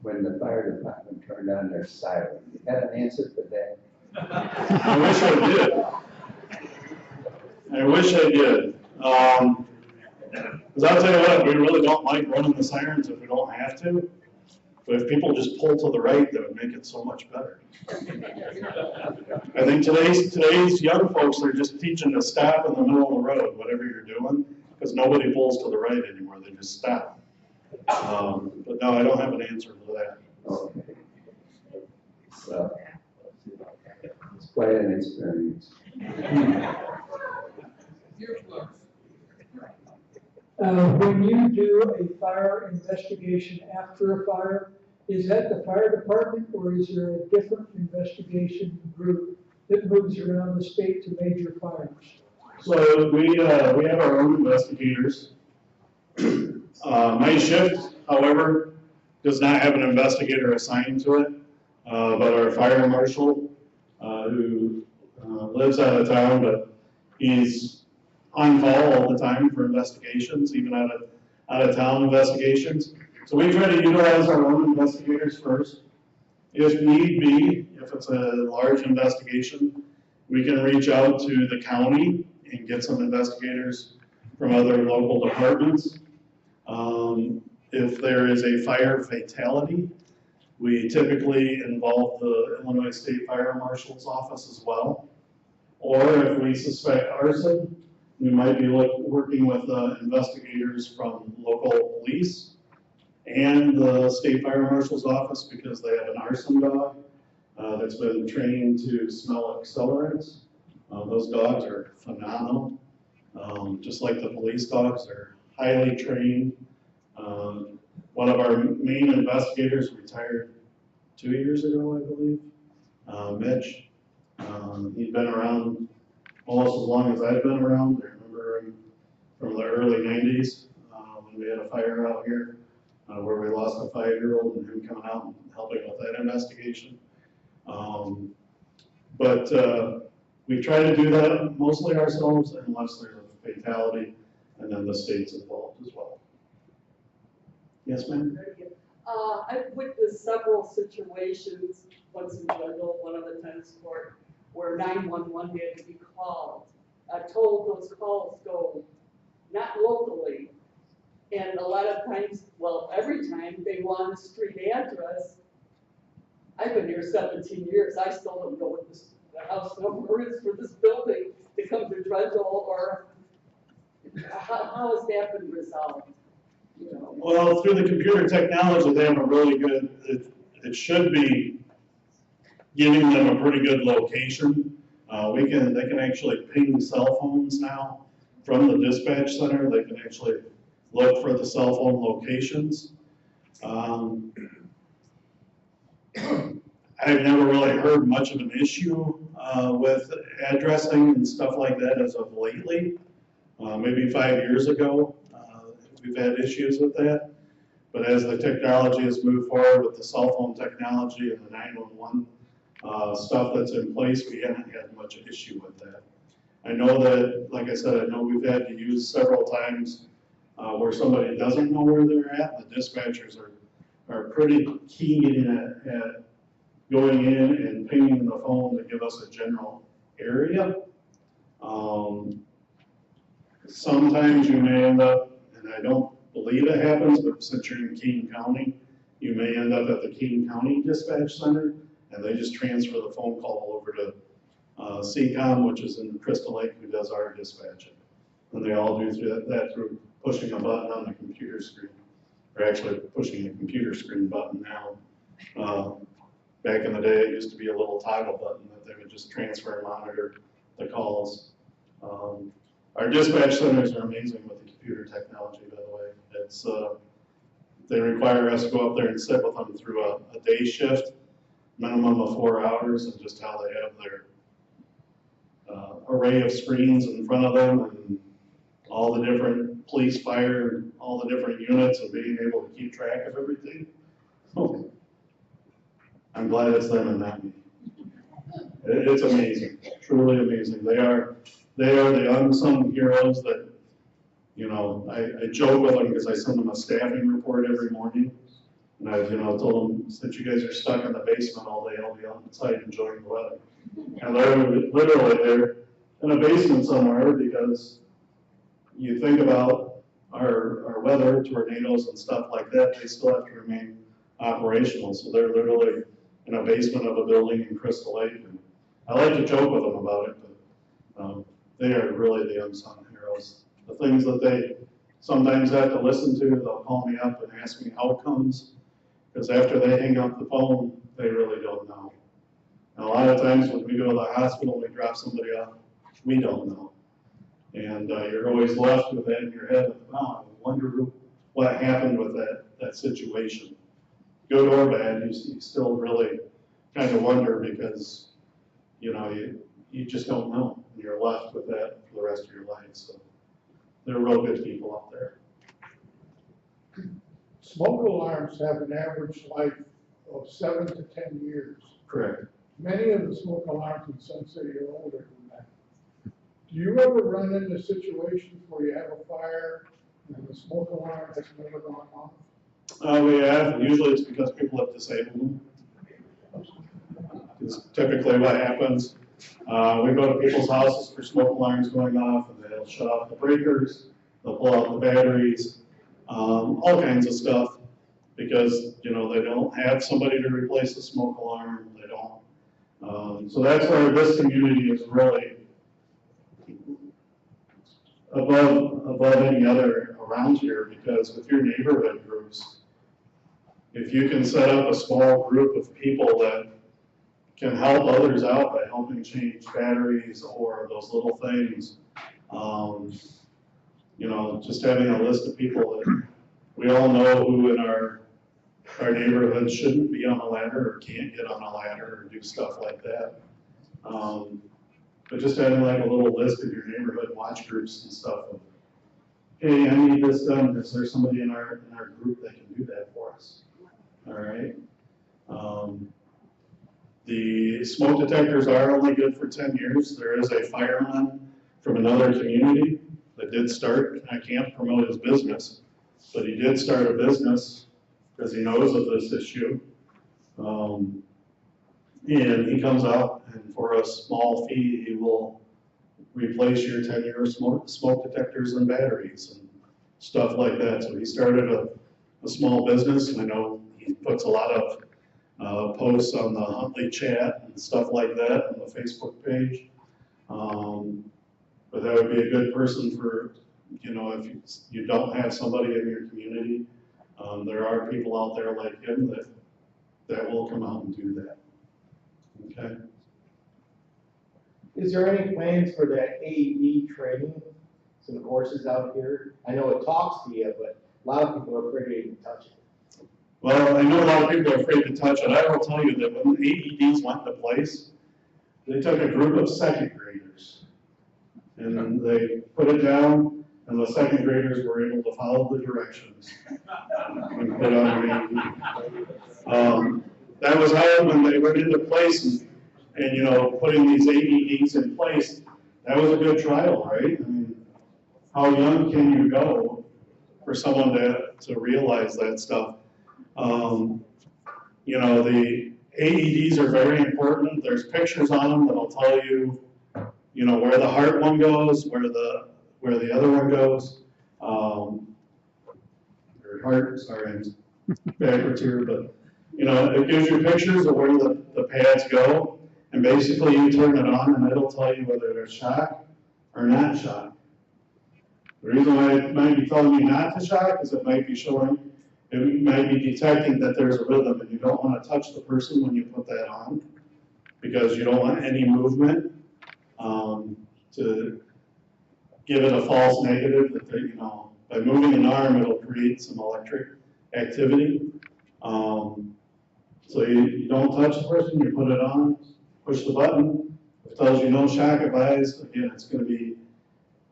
when the fire department turned on their siren. You had an answer for that? I wish I did. I wish I did. Because I'll tell you what, we really don't like running the sirens if we don't have to. But if people just pull to the right, that would make it so much better. I think today's young folks are just teaching to stop in the middle of the road, whatever you're doing, because nobody pulls to the right anymore. They just stop. But no, I don't have an answer for that. Okay. So, it's quite an experience. When you do a fire investigation after a fire, is that the fire department or is there a different investigation group that moves around the state to major fires? So we have our own investigators. My shift, however, does not have an investigator assigned to it, but our fire marshal, who lives out of town, but he's on call all the time for investigations, even out of town investigations. So we try to utilize our own investigators first. If need be, if it's a large investigation, we can reach out to the county and get some investigators from other local departments. If there is a fire fatality, we typically involve the Illinois State Fire Marshal's office as well. Or if we suspect arson, we might be working with investigators from local police and the State Fire Marshal's office because they have an arson dog that's been trained to smell accelerants. Those dogs are phenomenal. Just like the police dogs, they're highly trained. One of our main investigators retired 2 years ago, I believe, Mitch. He'd been around almost as long as I've been around. I remember him from the early 90s when we had a fire out here where we lost a 5-year-old and him coming out and helping with that investigation. But we try to do that mostly ourselves unless there's a fatality, and then the state's involved as well. Yes, ma'am? I've witnessed several situations, once in general, one of the tennis court, where 911 had to be called. Told those calls go not locally, and a lot of times, well, every time they want a street address. I've been here 17 years, I still don't know what the house number is for this building to come to Dredgel, or how has that been resolved? You know? Well, through the computer technology, they have a really good, it should be giving them a pretty good location. They can actually ping cell phones now from the dispatch center. They can actually look for the cell phone locations. I've never really heard much of an issue with addressing and stuff like that as of lately. maybe 5 years ago. We've had issues with that. But as the technology has moved forward with the cell phone technology and the 911 stuff that's in place, we haven't had much issue with that. I know that, like I said, I know we've had to use several times where somebody doesn't know where they're at. The dispatchers are pretty keen at going in and pinging the phone to give us a general area. Sometimes you may end up, and I don't believe it happens, but since you're in Keene County, you may end up at the Keene County Dispatch Center, and they just transfer the phone call over to CCOM, which is in Crystal Lake, who does our dispatching. And they all do that through pushing a button on the computer screen. Or actually pushing a computer screen button now. Back in the day, it used to be a little toggle button that they would just transfer and monitor the calls. Our dispatch centers are amazing with the computer technology, by the way. It's, they require us to go up there and sit with them through a day shift, minimum of 4 hours, and just how they have their array of screens in front of them and all the different police, fire, all the different units and being able to keep track of everything. Oh, I'm glad it's them and not me. It's amazing, truly amazing. They are the unsung heroes that, you know, I joke with them because I send them a staffing report every morning. And I've, told them, since you guys are stuck in the basement all day, I'll be outside enjoying the weather. And they're in a basement somewhere because you think about our weather, tornadoes and stuff like that, they still have to remain operational. So they're literally in a basement of a building in Crystal Lake. And I like to joke with them about it, but they are really the unsung heroes. The things that they sometimes have to listen to, they'll call me up and ask me outcomes, because after they hang up the phone, they really don't know. And a lot of times when we go to the hospital and we drop somebody off, we don't know. And you're always left with that in your head, oh, I wonder what happened with that situation. Good or bad, you still really kind of wonder because, you just don't know. You're left with that for the rest of your life. So they're real good people out there. Smoke alarms have an average life of 7 to 10 years. Correct. Many of the smoke alarms in Sun City are older than that. Do you ever run into situations where you have a fire and the smoke alarm has never gone off? We have. Usually it's because people have disabled them. It's typically what happens. We go to people's houses for smoke alarms going off, and they'll shut off the breakers, they'll pull out the batteries, all kinds of stuff, because they don't have somebody to replace the smoke alarm. They don't. So that's where this community is really above any other around here, because with your neighborhood groups, if you can set up a small group of people that can help others out by helping change batteries or those little things, just having a list of people that we all know who in our neighborhood shouldn't be on a ladder or can't get on a ladder or do stuff like that. But just having like a little list of your neighborhood watch groups and stuff of, hey, I need this done. Is there somebody in our group that can do that for us? All right. The smoke detectors are only good for 10 years. There is a fireman from another community that did start, I can't promote his business, but he did start a business because he knows of this issue. And he comes out and for a small fee, he will replace your 10-year smoke detectors and batteries and stuff like that. So he started a small business, and I know he puts a lot of posts on the Huntley chat and stuff like that on the Facebook page. But that would be a good person for, if you don't have somebody in your community, there are people out there like him that will come out and do that. Okay. Is there any plans for that AED training? Some courses out here? I know it talks to you, but a lot of people are afraid to even touch it. Well, I know a lot of people are afraid to touch it. I will tell you that when AEDs went into place, they took a group of second graders And they put it down, and the second graders were able to follow the directions. And put on the that was hard when they went into place and you know, putting these AEDs in place. That was a good trial, right? I mean, how young can you go for someone to realize that stuff? You know, the AEDs are very important. There's pictures on them that'll tell you, you know, where the heart one goes, where the other one goes. Or heart, sorry, I'm backwards here, but you know, it gives you pictures of where the pads go, and basically you turn it on and it'll tell you whether there's shock or not shock. The reason why it might be telling you not to shock is it might be detecting that there's a rhythm, and you don't want to touch the person when you put that on, because you don't want any movement to give it a false negative that you know, by moving an arm it'll create some electric activity. So you don't touch the person, you put it on, push the button. If it tells you no shock advised, again, it's going to be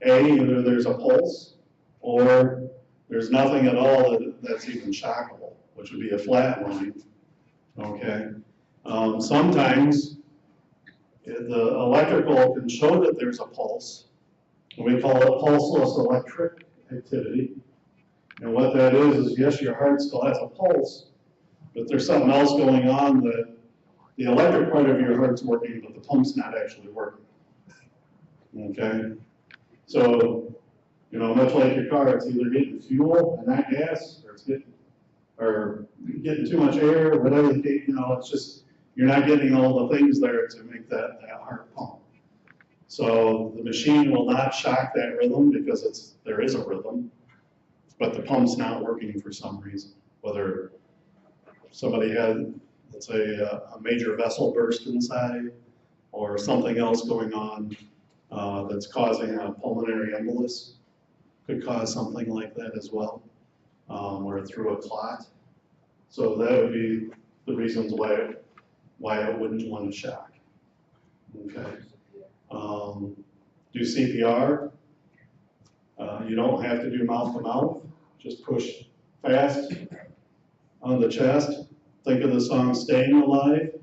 either there's a pulse or there's nothing at all that's even shockable, which would be a flat line. Okay. Sometimes the electrical can show that there's a pulse, and we call it pulseless electric activity. And what that is yes, your heart still has a pulse, but there's something else going on that the electric part of your heart's working, but the pump's not actually working. Okay? So, you know, much like your car, it's either getting fuel and not gas, or it's getting too much air, or whatever, you know, it's just, you're not getting all the things there to make that heart pump. So the machine will not shock that rhythm because there is a rhythm, but the pump's not working for some reason. Whether somebody had, let's say, a major vessel burst inside, or something else going on that's causing a pulmonary embolus, could cause something like that as well, or through a clot. So that would be the reasons why it wouldn't want to shock. Okay. Do CPR. You don't have to do mouth to mouth. Just push fast on the chest. Think of the song "Staying Alive."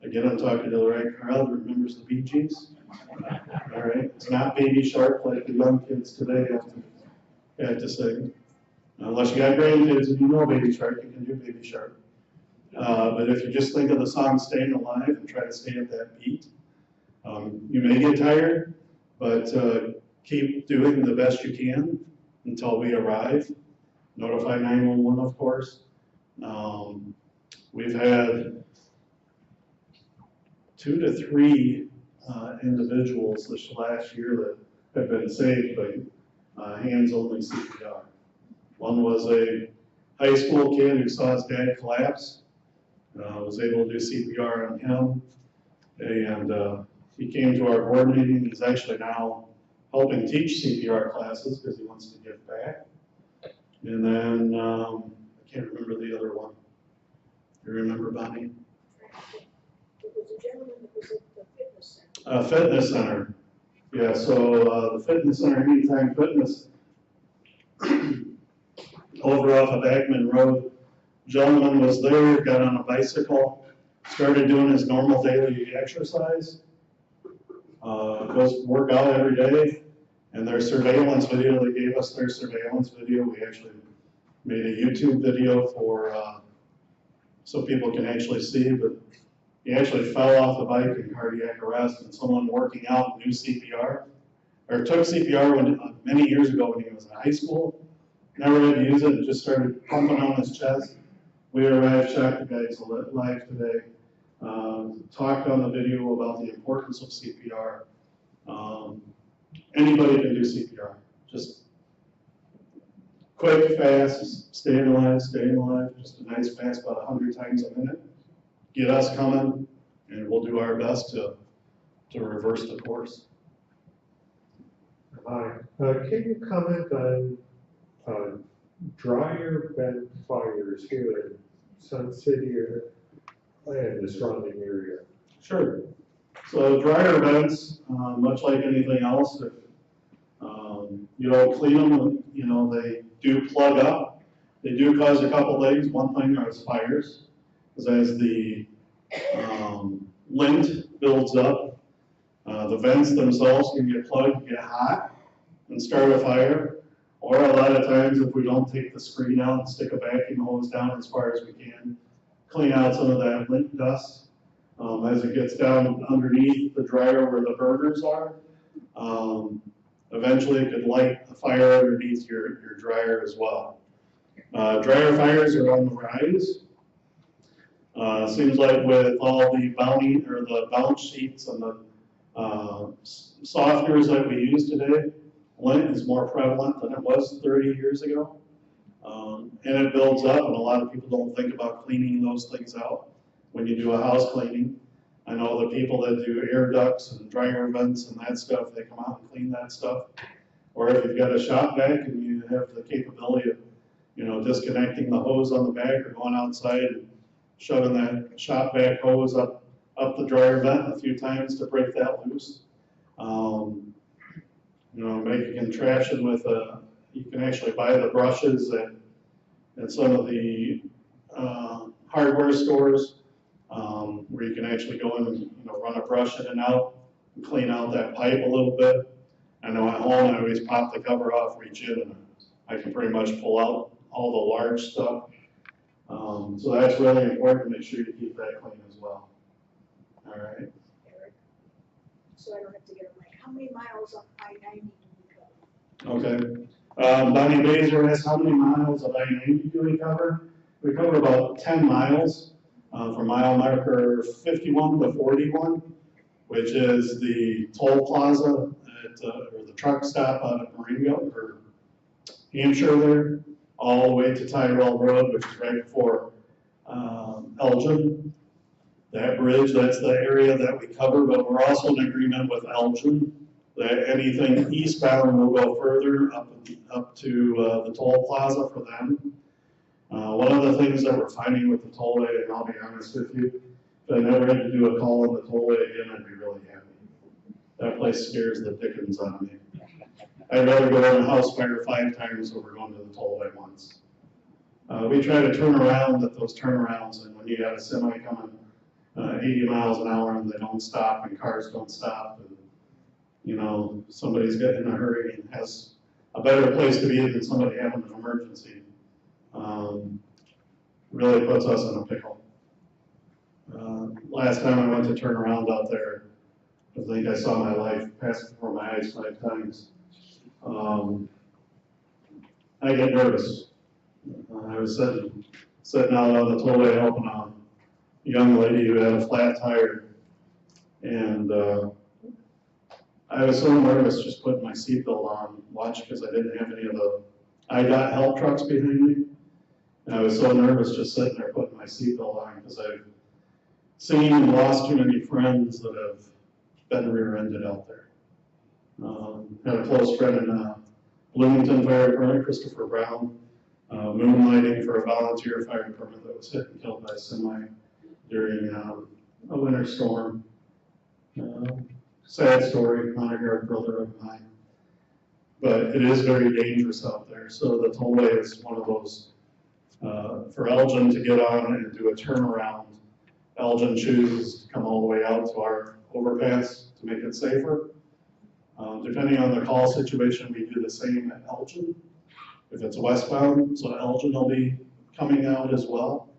Again, I'm talking to the right crowd that remembers the Bee Gees. All right, it's not Baby Shark like the young kids today have to sing. Unless you got grandkids and you know Baby Shark, you can do Baby Shark. But if you just think of the song "Staying Alive" and try to stay at that beat, you may get tired, but keep doing the best you can until we arrive. Notify 911, of course. We've had 2 to 3 individuals this last year that have been saved by hands-only CPR. One was a high school kid who saw his dad collapse. Was able to do CPR on him, and he came to our board meeting. He's actually now helping teach CPR classes because he wants to give back. And then I can't remember the other one. You remember, Bonnie? There was a gentleman that was at the fitness center. Fitness center. Yeah, so the fitness center, Anytime Fitness, over off of Agman Road. Gentleman was there, got on a bicycle, started doing his normal daily exercise, goes to work out every day, and their surveillance video, they gave us their surveillance video. We actually made a YouTube video for, so people can actually see, but he actually fell off the bike in cardiac arrest, and someone working out knew CPR, or took CPR many years ago when he was in high school, never had to use it, and just started pumping on his chest. We arrived, shocked the guy's life today, talked on the video about the importance of CPR. Anybody can do CPR, just quick, fast, staying alive, just a nice fast, about 100 times a minute. Get us coming, and we'll do our best to reverse the course. Hi, can you comment on dryer vent fires here in Sun City and the surrounding area? Sure. So dryer vents, much like anything else, you don't clean them, you know, they do plug up. They do cause a couple things. One thing is fires, because as the lint builds up, the vents themselves can get plugged, get hot, and start a fire. Or a lot of times, if we don't take the screen out and stick a vacuum hose down as far as we can, clean out some of that lint dust. As it gets down underneath the dryer where the burners are, eventually it could light a fire underneath your dryer as well. Dryer fires are on the rise. Seems like with all the bounce sheets and the softeners that we use today, lint is more prevalent than it was 30 years ago. And it builds up, and a lot of people don't think about cleaning those things out when you do a house cleaning. I know the people that do air ducts and dryer vents and that stuff, they come out and clean that stuff. Or if you've got a shop vac and you have the capability of, you know, disconnecting the hose on the back or going outside and shoving that shop vac hose up the dryer vent a few times to break that loose. You know, making contraption with you can actually buy the brushes at some of the hardware stores, where you can actually go in and, you know, run a brush in and out and clean out that pipe a little bit. I know at home I always pop the cover off, reach in, and I can pretty much pull out all the large stuff. So that's really important to make sure you keep that clean as well. All right. Eric, so I don't have to get a mic. How many miles on I-90 do we cover? Okay. Bonnie Baser asked how many miles of I-90 do we cover? We cover about 10 miles from mile marker 51 to 41, which is the toll plaza or the truck stop out of Maringo or Hampshire there, all the way to Tyrell Road, which is right before Elgin. That bridge, that's the area that we cover, but we're also in agreement with Elgin that anything eastbound will go further up to the toll plaza for them. One of the things that we're finding with the tollway, and I'll be honest with you, if I never had to do a call on the tollway again, I'd be really happy. That place scares the dickens out of me. I'd rather go in a house fire 5 times over going to the tollway once. We try to turn around at those turnarounds, and when you have a semi coming 80 miles an hour and they don't stop and cars don't stop, and you know, somebody's getting in a hurry and has a better place to be than somebody having an emergency, really puts us in a pickle. Last time I went to turn around out there, I think I saw my life pass before my eyes 5 times. I get nervous. I was sitting out on the tollway helping a young lady who had a flat tire, and I was so nervous just putting my seatbelt on, because I didn't have any of the IDOT help trucks behind me. And I was so nervous just sitting there putting my seatbelt on because I've seen and lost too many friends that have been rear-ended out there. Had a close friend in Bloomington Fire Department, Christopher Brown, moonlighting for a volunteer fire department that was hit and killed by a semi during a winter storm. Sad story, not a guard brother of mine. But it is very dangerous out there. So the tollway is one of those, for Elgin to get on and do a turnaround, Elgin chooses to come all the way out to our overpass to make it safer. Depending on the call situation, we do the same at Elgin. If it's westbound, so Elgin will be coming out as well.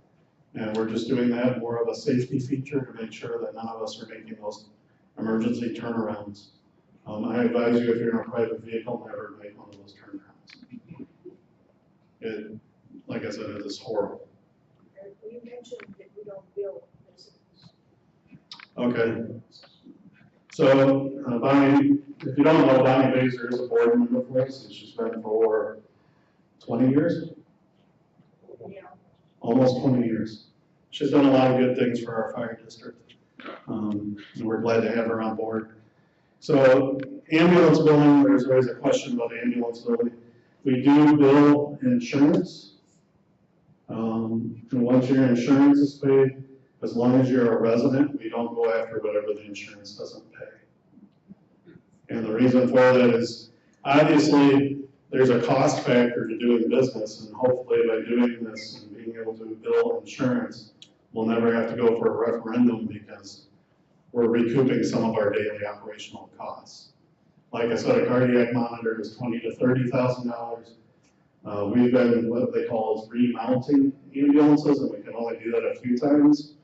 And we're just doing that more of a safety feature to make sure that none of us are making those emergency turnarounds. I advise you, if you're in a private vehicle, never make one of those turnarounds. It, like I said, it is horrible. You mentioned that we don't bill residents. Okay. So, Bonnie, if you don't know, Bonnie Baser is a board member for us, and she's been for 20 years? Yeah. Almost 20 years. She's done a lot of good things for our fire district. And we're glad to have her on board. So, ambulance billing, there's always a question about ambulance billing. We do bill insurance. And once your insurance is paid, as long as you're a resident, we don't go after whatever the insurance doesn't pay. And the reason for that is, Obviously, there's a cost factor to doing business, and hopefully by doing this and being able to bill insurance, we'll never have to go for a referendum because we're recouping some of our daily operational costs. Like I said, a cardiac monitor is $20,000 to $30,000. We've been what they call remounting ambulances, and we can only do that a few times.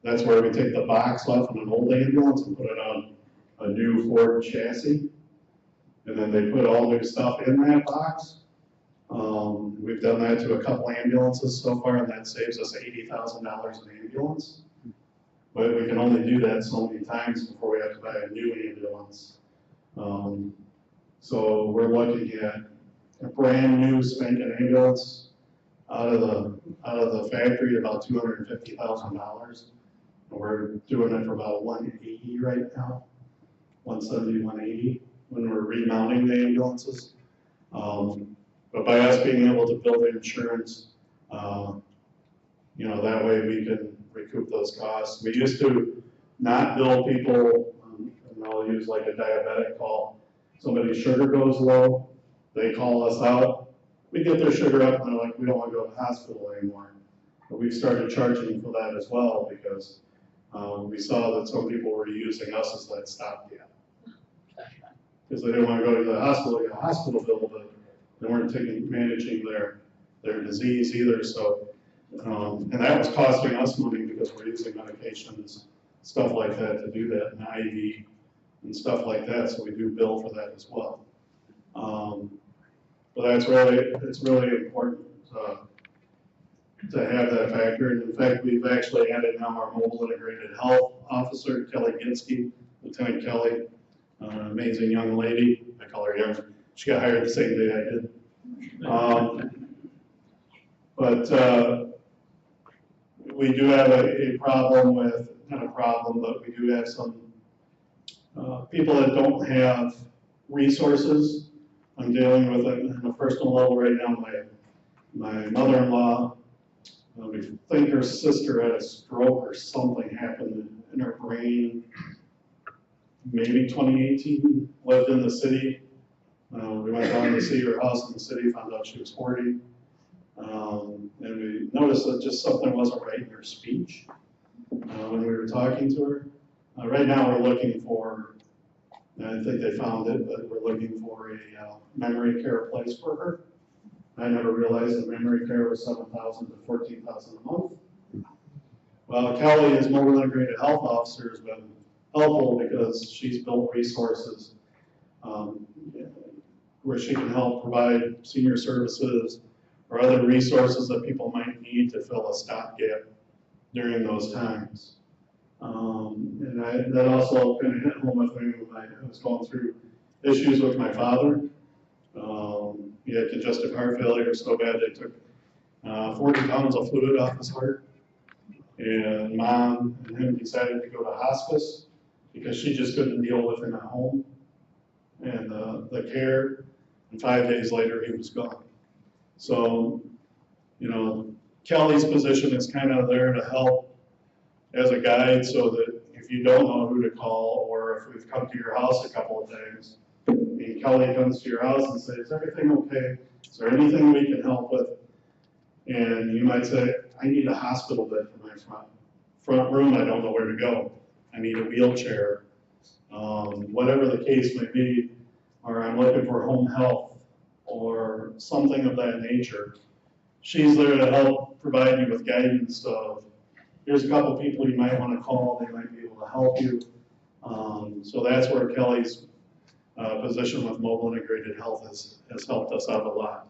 That's where we take the box off of an old ambulance and put it on a new Ford chassis. And then they put all new stuff in that box. We've done that to a couple ambulances so far, and that saves us $80,000 an ambulance. But we can only do that so many times before we have to buy a new ambulance. So we're looking at a brand new spanking ambulance out of the factory at about $250,000. We're doing it for about $180 right now, $170, $180 when we're remounting the ambulances. But by us being able to build insurance, that way we can recoup those costs. We used to not bill people, and I'll use like a diabetic call. Somebody's sugar goes low, they call us out, we get their sugar up, and they're like, we don't want to go to the hospital anymore. But we've started charging for that as well because we saw that some people were using us as that stopgap. Because they didn't want to go to the hospital, get a hospital bill, but they weren't managing their disease either. So, and that was costing us money because we're using medications, stuff like that to do that, and IV and stuff like that. So we do bill for that as well. But it's really important to have that factor. And in fact, we've actually added now our mobile integrated health officer, Kelly Ginsky, Lieutenant Kelly, an amazing young lady. I call her young. She got hired the same day I did. But we do have a problem with, not a problem, but we do have some people that don't have resources. I'm dealing with it on a personal level right now. My mother-in-law, we think her sister had a stroke or something happened in her brain. Maybe 2018, lived in the city. We went down to see her house in the city, found out she was 40. And we noticed that just something wasn't right in her speech when we were talking to her. Right now we're looking for, I think they found it, but we're looking for a memory care place for her. I never realized that memory care was $7,000 to $14,000 a month. Well, Kelly, as mobile integrated health officer, has been helpful because she's built resources where she can help provide senior services or other resources that people might need to fill a stopgap during those times. And that also kind of hit home with me when I was going through issues with my father. He had congestive heart failure so bad they took 40 pounds of fluid off his heart. And Mom and him decided to go to hospice because she just couldn't deal with him at home and the care. And 5 days later, he was gone. So, Kelly's position is kind of there to help as a guide so that if you don't know who to call, or if we've come to your house a couple of times, and Kelly comes to your house and says, is everything okay? Is there anything we can help with? And you might say, I need a hospital bed for my front room, I don't know where to go. I need a wheelchair. Whatever the case may be, or I'm looking for home health, or something of that nature. She's there to help provide you with guidance of, here's a couple people you might want to call, they might be able to help you. So that's where Kelly's position with mobile integrated health has helped us out a lot.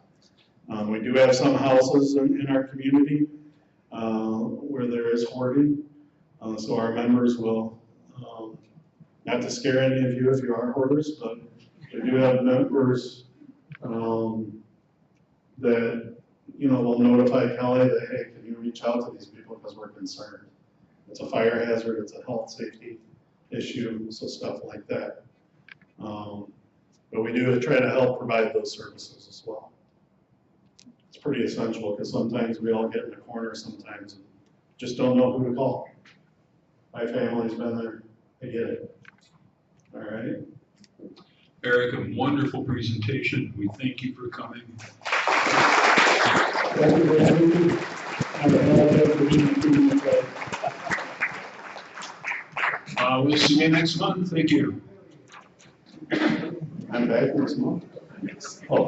We do have some houses in our community where there is hoarding. So our members will, not to scare any of you if you are hoarders, but we do have members that will notify Kelly that, hey, can you reach out to these people because we're concerned. It's a fire hazard, it's a health safety issue, so stuff like that. But we do try to help provide those services as well. It's pretty essential because sometimes we all get in a corner sometimes and just don't know who to call. My family's been there, I get it. All right. Eric, a wonderful presentation. We thank you for coming. Thank you very much. I apologize for being too late. We'll see you next month. Thank you. I'm back next month. Oh.